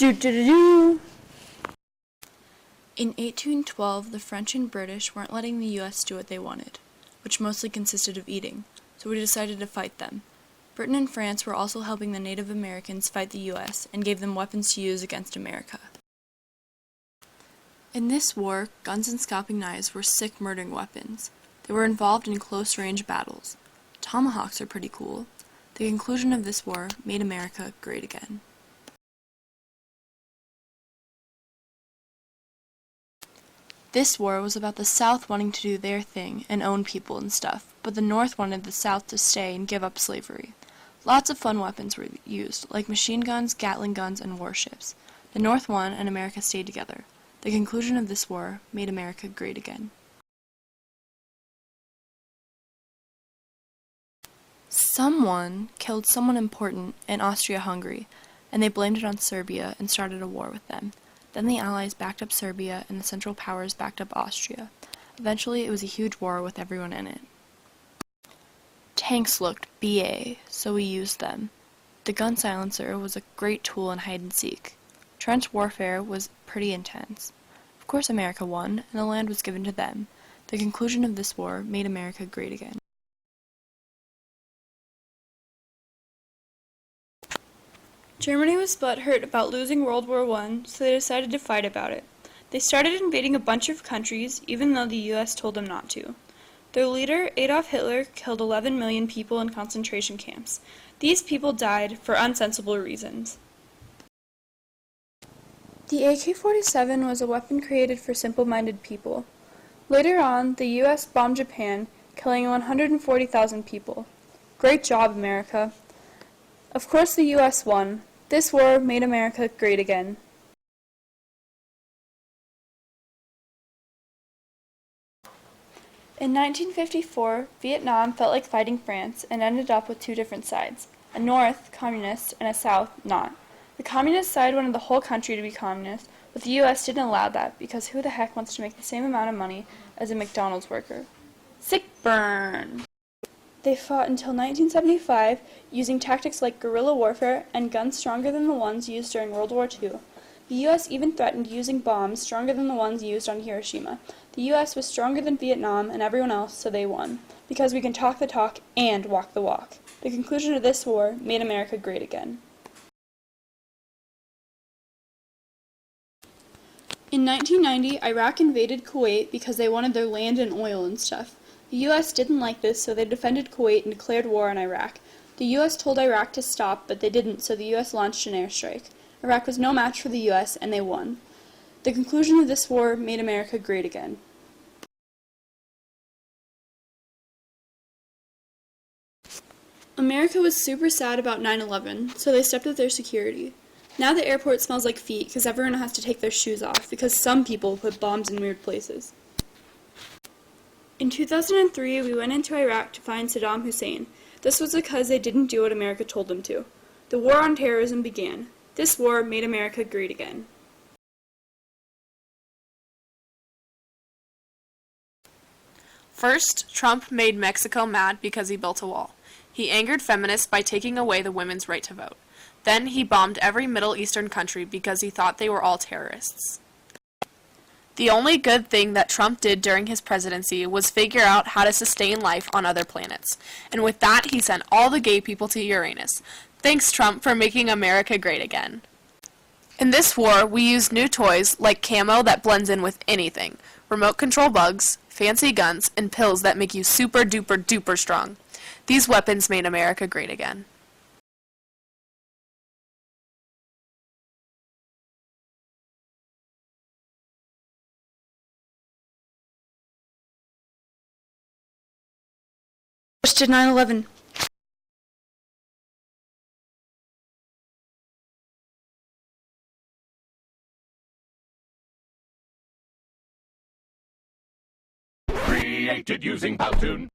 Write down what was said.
Do-do-do-do. In 1812, the French and British weren't letting the U.S. do what they wanted, which mostly consisted of eating, so we decided to fight them. Britain and France were also helping the Native Americans fight the U.S. and gave them weapons to use against America. In this war, guns and scalping knives were sick murdering weapons. They were involved in close-range battles. Tomahawks are pretty cool. The conclusion of this war made America great again. This war was about the South wanting to do their thing and own people and stuff, but the North wanted the South to stay and give up slavery. Lots of fun weapons were used, like machine guns, Gatling guns, and warships. The North won and America stayed together. The conclusion of this war made America great again. Someone killed someone important in Austria-Hungary, and they blamed it on Serbia and started a war with them. Then the Allies backed up Serbia, and the Central Powers backed up Austria. Eventually, it was a huge war with everyone in it. Tanks looked BA, so we used them. The gun silencer was a great tool in hide-and-seek. Trench warfare was pretty intense. Of course America won, and the land was given to them. The conclusion of this war made America great again. Germany was butthurt about losing World War I, so they decided to fight about it. They started invading a bunch of countries, even though the U.S. told them not to. Their leader, Adolf Hitler, killed 11 million people in concentration camps. These people died for unsensible reasons. The AK-47 was a weapon created for simple-minded people. Later on, the U.S. bombed Japan, killing 140,000 people. Great job, America. Of course the U.S. won. This war made America great again. In 1954, Vietnam felt like fighting France and ended up with two different sides, a North, communist, and a South, not. The communist side wanted the whole country to be communist, but the U.S. didn't allow that because who the heck wants to make the same amount of money as a McDonald's worker? Sick burn! They fought until 1975, using tactics like guerrilla warfare and guns stronger than the ones used during World War II. The U.S. even threatened using bombs stronger than the ones used on Hiroshima. The U.S. was stronger than Vietnam and everyone else, so they won. Because we can talk the talk and walk the walk. The conclusion of this war made America great again. In 1990, Iraq invaded Kuwait because they wanted their land and oil and stuff. The U.S. didn't like this, so they defended Kuwait and declared war on Iraq. The U.S. told Iraq to stop, but they didn't, so the U.S. launched an airstrike. Iraq was no match for the U.S., and they won. The conclusion of this war made America great again. America was super sad about 9/11, so they stepped up their security. Now the airport smells like feet because everyone has to take their shoes off because some people put bombs in weird places. In 2003, we went into Iraq to find Saddam Hussein. This was because they didn't do what America told them to. The war on terrorism began. This war made America great again. First, Trump made Mexico mad because he built a wall. He angered feminists by taking away the women's right to vote. Then he bombed every Middle Eastern country because he thought they were all terrorists. The only good thing that Trump did during his presidency was figure out how to sustain life on other planets. And with that, he sent all the gay people to Uranus. Thanks, Trump, for making America great again. In this war, we used new toys like camo that blends in with anything, remote control bugs, fancy guns, and pills that make you super duper duper strong. These weapons made America great again. Did 9/11. Created using Powtoon.